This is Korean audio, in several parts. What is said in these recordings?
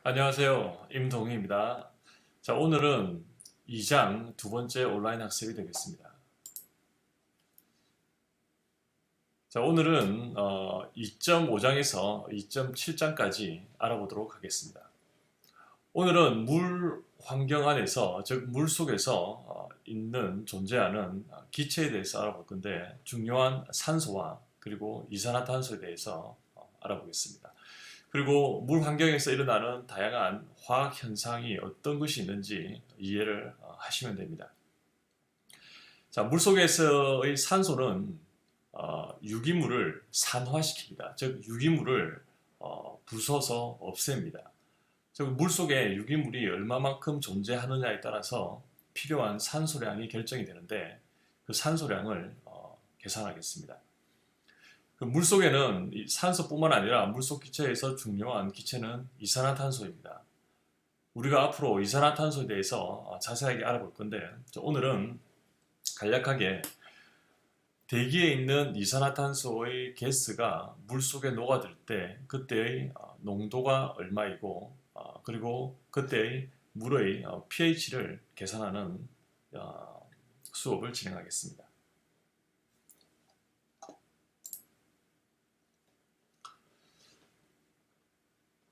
안녕하세요. 임동희입니다. 자, 오늘은 2장 두 번째 온라인 학습이 되겠습니다. 자, 오늘은 2.5장에서 2.7장까지 알아보도록 하겠습니다. 오늘은 물 환경 안에서, 즉 물 속에서 있는 존재하는 기체에 대해서 알아볼 건데 중요한 산소와 그리고 이산화탄소에 대해서 알아보겠습니다. 그리고 물 환경에서 일어나는 다양한 화학 현상이 어떤 것이 있는지 이해를 하시면 됩니다. 자, 물 속에서의 산소는 유기물을 산화시킵니다. 즉 유기물을 부숴서 없앱니다. 즉 물 속에 유기물이 얼마만큼 존재하느냐에 따라서 필요한 산소량이 결정이 되는데 그 산소량을 계산하겠습니다. 그 물속에는 산소뿐만 아니라 물속 기체에서 중요한 기체는 이산화탄소입니다. 우리가 앞으로 이산화탄소에 대해서 자세하게 알아볼 건데 오늘은 간략하게 대기에 있는 이산화탄소의 가스가 물속에 녹아들 때 그때의 농도가 얼마이고 그리고 그때의 물의 pH를 계산하는 수업을 진행하겠습니다.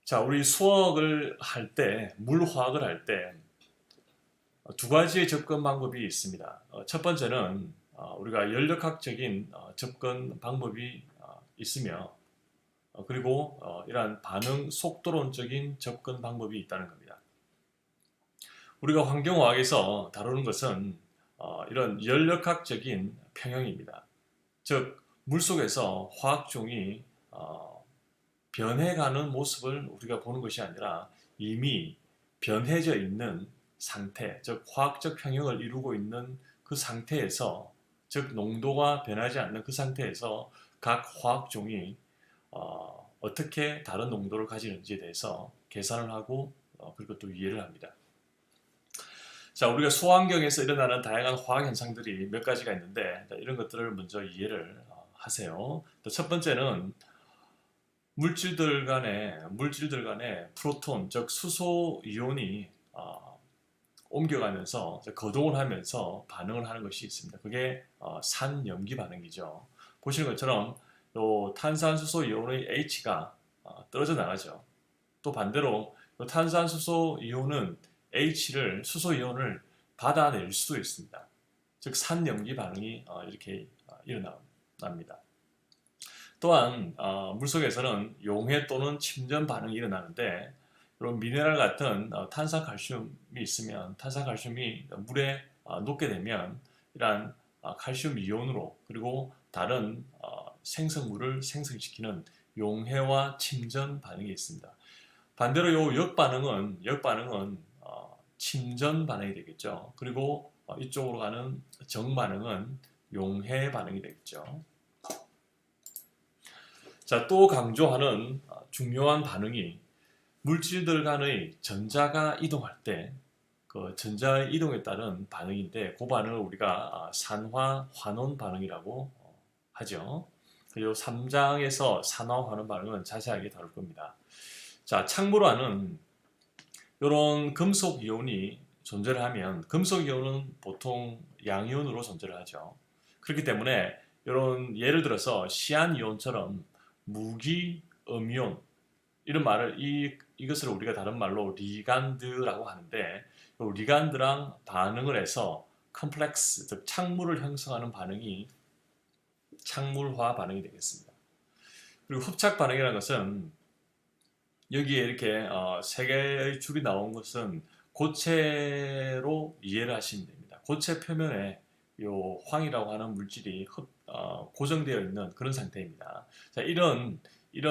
자, 우리 수학을 할 때, 물화학을 할 때 두 가지의 접근 방법이 있습니다. 첫 번째는 우리가 연력학적인 접근 방법이 있으며 그리고 이러한 반응 속도론적인 접근 방법이 있다는 겁니다. 우리가 환경화학에서 다루는 것은 이런 연력학적인 평형입니다. 즉, 물속에서 화학종이 변해가는 모습을 우리가 보는 것이 아니라 이미 변해져 있는 상태, 즉 화학적 평형을 이루고 있는 그 상태에서, 즉 농도가 변하지 않는 그 상태에서 각 화학종이 어떻게 다른 농도를 가지는지에 대해서 계산을 하고 그리고 또 이해를 합니다. 자, 우리가 소환경에서 일어나는 다양한 화학 현상들이 몇 가지가 있는데 이런 것들을 먼저 이해를 하세요. 첫 번째는 물질들 간에 프로톤, 즉 수소 이온이 옮겨가면서 거동을 하면서 반응을 하는 것이 있습니다. 그게 산염기 반응이죠. 보시는 것처럼 요 탄산수소 이온의 H가 떨어져 나가죠. 또 반대로 요 탄산수소 이온은 수소 이온을 받아낼 수도 있습니다. 즉 산염기 반응이 이렇게 일어납니다. 또한 물속에서는 용해 또는 침전 반응이 일어나는데 이런 미네랄 같은 탄산칼슘이 있으면 탄산칼슘이 물에 녹게 되면 이러한 칼슘 이온으로 그리고 다른 생성물을 생성시키는 용해와 침전 반응이 있습니다. 반대로 요 역반응은 침전 반응이 되겠죠. 그리고 이쪽으로 가는 정반응은 용해 반응이 되겠죠. 자, 또 강조하는 중요한 반응이 물질들 간의 전자가 이동할 때 그 전자의 이동에 따른 반응인데 그 반응을 우리가 산화 환원 반응이라고 하죠. 그리고 3장에서 산화 환원 반응은 자세하게 다룰 겁니다. 자, 착물화는 이런 금속 이온이 존재를 하면 금속 이온은 보통 양이온으로 존재를 하죠. 그렇기 때문에 이런 예를 들어서 시안 이온처럼 무기 음이온 이런 말을 이것을 우리가 다른 말로 리간드라고 하는데 이 리간드랑 반응을 해서 컴플렉스 즉 착물을 형성하는 반응이 착물화 반응이 되겠습니다. 그리고 흡착 반응이라는 것은 여기에 이렇게 세 개의 줄이 나온 것은 고체로 이해를 하시면 됩니다. 고체 표면에 요 황이라고 하는 물질이 고정되어 있는 그런 상태입니다. 자, 이런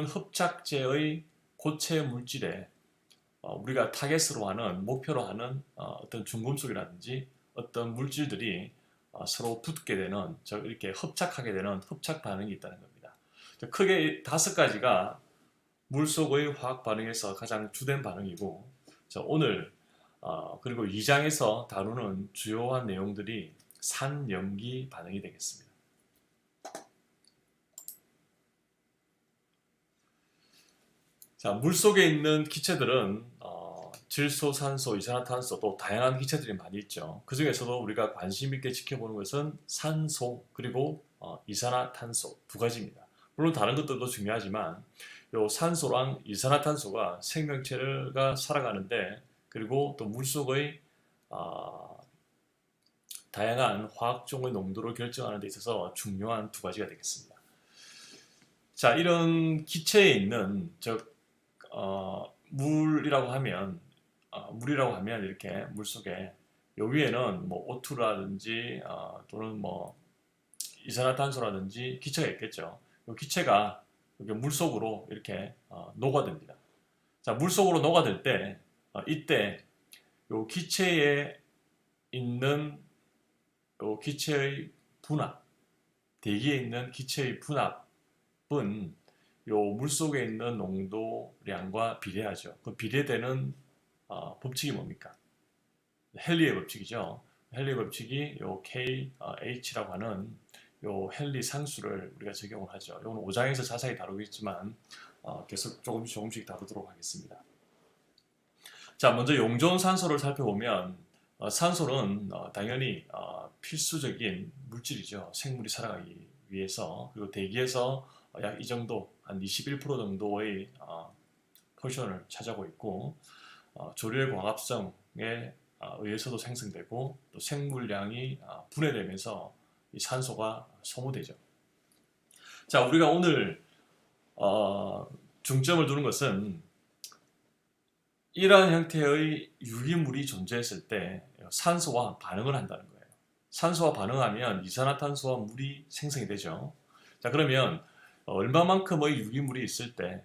흡착제의 고체 물질에 우리가 타겟으로 하는 목표로 하는 어떤 중금속이라든지 어떤 물질들이 서로 붙게 되는 이렇게 hợp 착하게 되는 흡착 반응이 있다는 겁니다. 크게 5가지가 물속의 화학 반응에서 가장 주된 반응이고 오늘 그리고 2장에서 다루는 주요한 내용들이 산염기 반응이 되겠습니다. 자, 물 속에 있는 기체들은 질소, 산소, 이산화탄소 또 다양한 기체들이 많이 있죠. 그 중에서도 우리가 관심 있게 지켜보는 것은 산소 그리고 이산화탄소 두 가지입니다. 물론 다른 것들도 중요하지만 요 산소랑 이산화탄소가 생명체가 살아가는데 그리고 또 물속의 다양한 화학종의 농도를 결정하는 데 있어서 중요한 두 가지가 되겠습니다. 자, 이런 기체에 있는 즉 물이라고 하면 이렇게 물 속에 요 위에는 뭐 O2라든지 또는 뭐 이산화탄소라든지 기체가 있겠죠. 이 기체가 물 속으로 이렇게 녹아듭니다. 자, 물 속으로 녹아들 때 이때 요 기체에 있는 요 기체의 분압, 대기에 있는 기체의 분압은 요 물속에 있는 농도량과 비례하죠. 그 비례되는 법칙이 뭡니까? 헨리의 법칙이죠. 헨리의 법칙이 요 KH라고 하는 요 헨리 상수를 우리가 적용을 하죠. 이건 5장에서 자세히 다루겠지만 계속 조금씩 다루도록 하겠습니다. 자, 먼저 용존 산소를 살펴보면 산소는 당연히 필수적인 물질이죠. 생물이 살아가기 위해서. 그리고 대기에서 약 이 정도, 한 21% 정도의 포션을 차지하고 있고 조류의 광합성에 의해서도 생성되고 또 생물량이 분해되면서 이 산소가 소모되죠. 자, 우리가 오늘 중점을 두는 것은 이러한 형태의 유기물이 존재했을 때 산소와 반응을 한다는 거예요. 산소와 반응하면 이산화탄소와 물이 생성이 되죠. 자, 그러면 얼마만큼의 유기물이 있을 때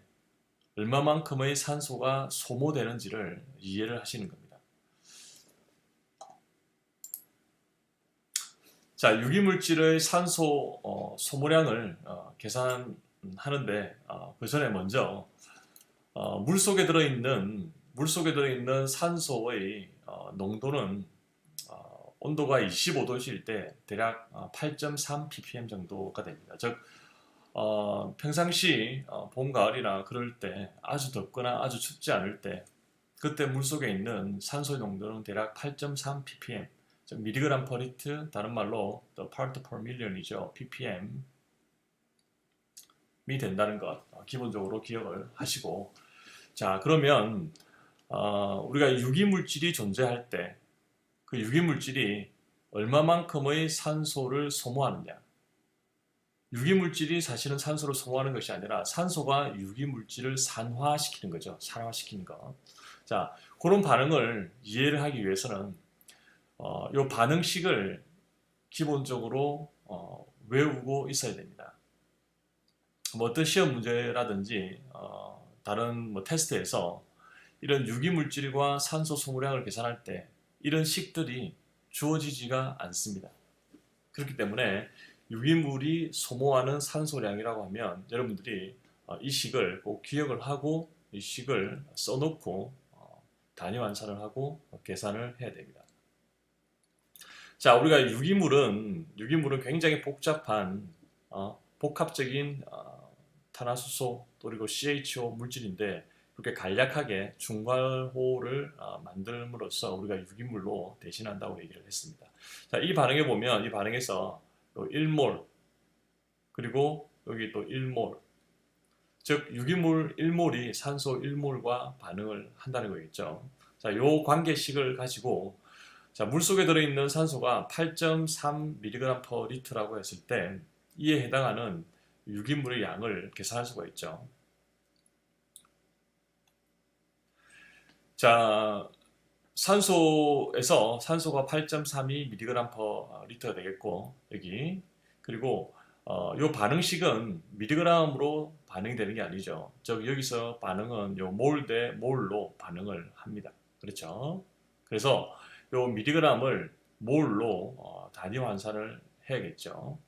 얼마만큼의 산소가 소모되는지를 이해를 하시는 겁니다. 자, 유기물질의 산소 소모량을 계산하는데 그 전에 먼저 물 속에 들어있는 산소의 농도는 온도가 25도실 때 대략 8.3 ppm 정도가 됩니다. 즉 평상시 봄, 가을이나 그럴 때 아주 덥거나 아주 춥지 않을 때 그때 물속에 있는 산소의 농도는 대략 8.3 ppm, 즉 미리그램 퍼 리트, 다른 말로 the part per million이죠. ppm이 된다는 것 기본적으로 기억을 하시고, 자, 그러면 우리가 유기물질이 존재할 때 그 유기물질이 얼마만큼의 산소를 소모하느냐, 유기물질이 사실은 산소를 소모하는 것이 아니라 산소가 유기물질을 산화시키는 거죠. 산화시키는 거. 자, 그런 반응을 이해를 하기 위해서는 이 반응식을 기본적으로 외우고 있어야 됩니다. 뭐 어떤 시험 문제라든지 다른 뭐 테스트에서 이런 유기물질과 산소 소모량을 계산할 때 이런 식들이 주어지지가 않습니다. 그렇기 때문에 유기물이 소모하는 산소량이라고 하면 여러분들이 이 식을 꼭 기억을 하고 이 식을 써놓고 단위 환산을 하고 계산을 해야 됩니다. 자, 우리가 유기물은 굉장히 복잡한 복합적인 탄화수소 그리고 CHO 물질인데 그렇게 간략하게 중괄호를 만들므로써 우리가 유기물로 대신한다고 얘기를 했습니다. 자, 이 반응에 보면 이 반응에서 1몰 그리고 여기 또 1몰, 즉 유기물 1몰이 산소 1몰과 반응을 한다는 거겠죠. 자, 요 관계식을 가지고 자, 물속에 들어있는 산소가 8.3mg per litra라고 했을 때 이에 해당하는 유기물의 양을 계산할 수가 있죠. 자, 산소가 8.32mg per litra가 되겠고 여기 그리고 요 반응식은 미리그램으로 반응이 되는 게 아니죠. 즉 여기서 반응은 요 몰 대 몰로 반응을 합니다. 그렇죠? 그래서 요 미리그램을 몰로 단위 환산을 해야겠죠.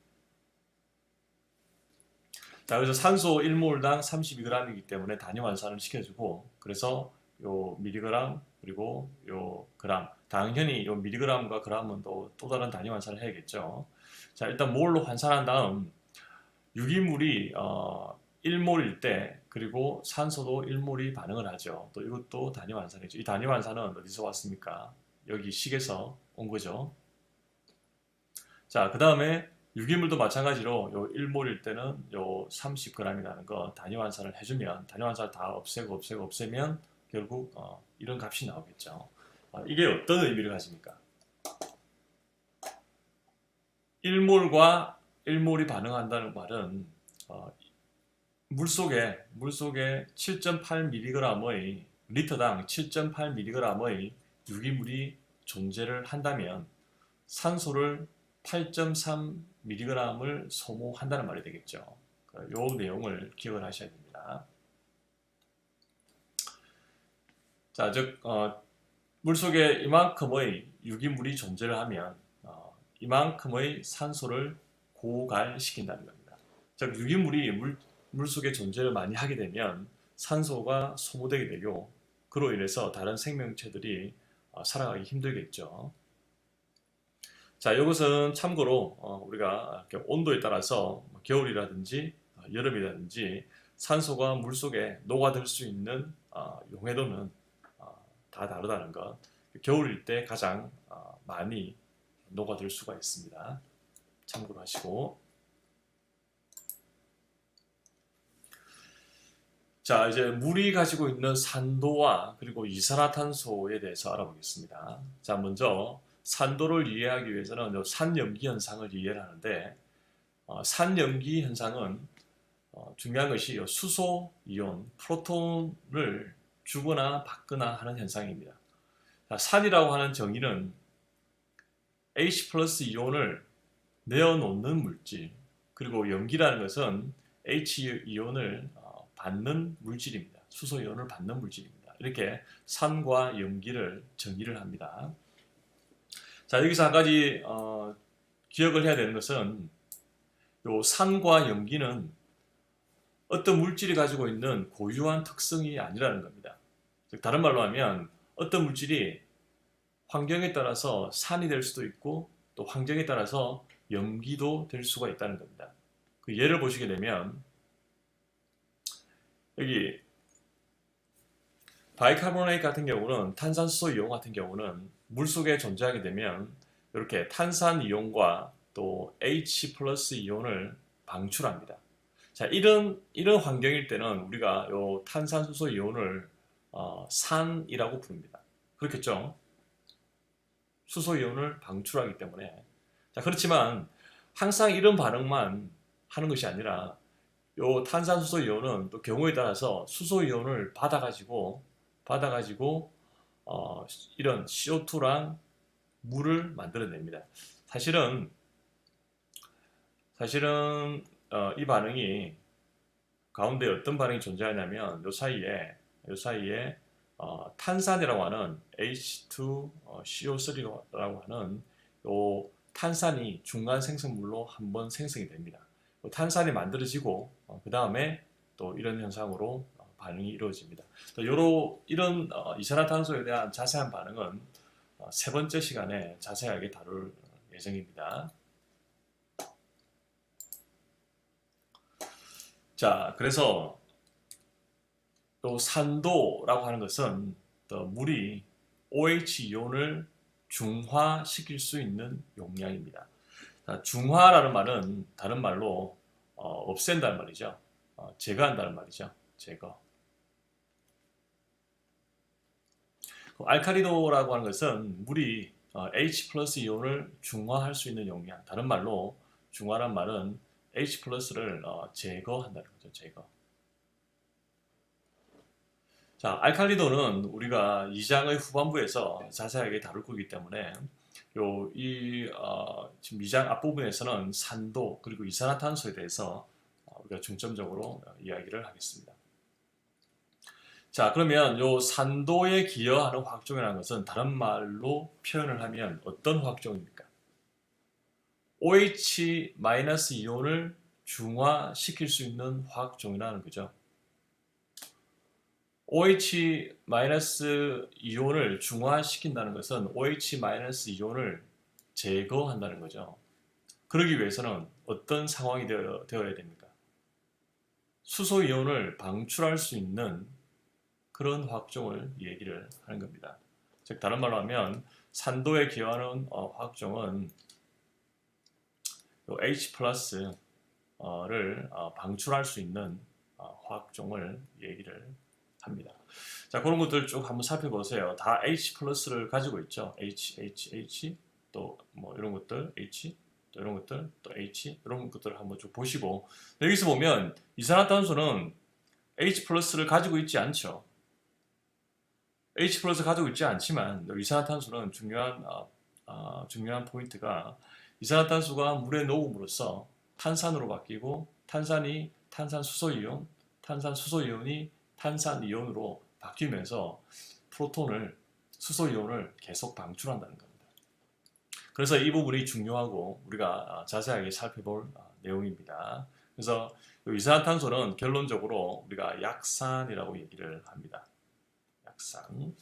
자, 그래서 산소 1몰당 32g이기 때문에 단위 환산을 시켜주고 그래서 요 미리그램 그리고 요 그램, 당연히 요 미리그램과 그램은 또 다른 단위 환산을 해야겠죠. 자, 일단 몰로 환산한 다음 유기물이 1몰일 때 그리고 산소도 1몰이 반응을 하죠. 또 이것도 단위환산이죠. 이 단위환산은 어디서 왔습니까? 여기 식에서 온 거죠. 자, 그 다음에 유기물도 마찬가지로 요 1몰일 때는 요 30g이라는 거 단위환산을 해주면 단위환산을 다 없애면 결국 이런 값이 나오겠죠. 이게 어떤 의미를 가집니까? 1몰과 1몰이 반응한다는 말은 물속에 7.8mg의 리터당 7.8mg의 유기물이 존재를 한다면 산소를 8.3mg을 소모한다는 말이 되겠죠. 이 내용을 기억을 하셔야 됩니다. 자, 즉 물속에 이만큼의 유기물이 존재를 하면 이만큼의 산소를 고갈시킨다는 겁니다. 즉 유기물이 물속에 존재를 많이 하게 되면 산소가 소모되게 되고 그로 인해서 다른 생명체들이 살아가기 힘들겠죠. 자, 이것은 참고로 우리가 온도에 따라서 겨울이라든지 여름이라든지 산소가 물속에 녹아들 수 있는 용해도는 다 다르다는 것. 겨울일 때 가장 많이 녹아들 수가 있습니다. 참고로 하시고. 자, 이제 물이 가지고 있는 산도와 그리고 이산화탄소에 대해서 알아보겠습니다. 자, 먼저 산도를 이해하기 위해서는 산염기 현상을 이해를 하는데 산염기 현상은 중요한 것이 수소 이온, 프로톤을 주거나 받거나 하는 현상입니다. 자, 산이라고 하는 정의는 H 플러스 이온을 내어놓는 물질, 그리고 염기라는 것은 H 이온을 받는 물질입니다. 수소 이온을 받는 물질입니다. 이렇게 산과 염기를 정의를 합니다. 자, 여기서 한 가지 기억을 해야 되는 것은 요 산과 염기는 어떤 물질이 가지고 있는 고유한 특성이 아니라는 겁니다. 즉 다른 말로 하면 어떤 물질이 환경에 따라서 산이 될 수도 있고 또 환경에 따라서 염기도 될 수가 있다는 겁니다. 그 예를 보시게 되면 여기 바이카보네이트 같은 경우는 탄산수소 이온 같은 경우는 물속에 존재하게 되면 이렇게 탄산 이온과 또 H 플러스 이온을 방출합니다. 자, 이런 환경일 때는 우리가 요 탄산수소 이온을 산이라고 부릅니다. 그렇겠죠? 수소 이온을 방출하기 때문에. 자, 그렇지만 항상 이런 반응만 하는 것이 아니라 요 탄산수소 이온은 또 경우에 따라서 수소 이온을 받아가지고 이런 CO2랑 물을 만들어냅니다. 사실은 이 반응이 가운데 어떤 반응이 존재하냐면 요 사이에 탄산이라고 하는 H2CO3라고 하는 요 탄산이 중간 생성물로 한번 생성이 됩니다. 탄산이 만들어지고 그 다음에 또 이런 현상으로 반응이 이루어집니다. 또 이런 이산화탄소에 대한 자세한 반응은 세 번째 시간에 자세하게 다룰 예정입니다. 자, 그래서 또 산도라고 하는 것은 또 물이 OH 이온을 중화시킬 수 있는 용량입니다. 자, 중화라는 말은 다른 말로 없앤다는 말이죠. 제거한다는 말이죠. 제거. 알카리도라고 하는 것은 물이 H 플러스 이온을 중화할 수 있는 용량. 다른 말로 중화란 말은 H 플러스를 제거한다는 거죠. 제거. 자, 알칼리도는 우리가 2장의 후반부에서 자세하게 다룰 거기 때문에 지금 2장 앞부분에서는 산도 그리고 이산화탄소에 대해서 우리가 중점적으로 이야기를 하겠습니다. 자, 그러면 요 산도에 기여하는 화학종이라는 것은 다른 말로 표현을 하면 어떤 화학종입니까? OH- 이온을 중화시킬 수 있는 화학종이라는 거죠. OH- 이온을 중화시킨다는 것은 OH- 이온을 제거한다는 거죠. 그러기 위해서는 어떤 상황이 되어야 됩니까? 수소 이온을 방출할 수 있는 그런 화학종을 얘기를 하는 겁니다. 즉 다른 말로 하면 산도에 기여하는 화학종은 H 플러스를 방출할 수 있는 화학종을 얘기를 합니다. 자, 그런 것들 쭉 한번 살펴보세요. 다 H 플러스를 가지고 있죠. H, 또 뭐 이런 것들, H, 또 이런 것들, 또 H, 이런 것들을 한번 쭉 보시고, 여기서 보면 이산화탄소는 H 플러스를 가지고 있지 않죠. H 플러스 가지고 있지 않지만 이산화탄소는 중요한 포인트가 이산화탄소가 물에 녹음으로써 탄산으로 바뀌고 탄산이 탄산수소이온, 탄산수소이온이 탄산이온으로 바뀌면서 프로톤을 수소이온을 계속 방출한다는 겁니다. 그래서 이 부분이 중요하고 우리가 자세하게 살펴볼 내용입니다. 그래서 이산화탄소는 결론적으로 우리가 약산이라고 얘기를 합니다. 약산.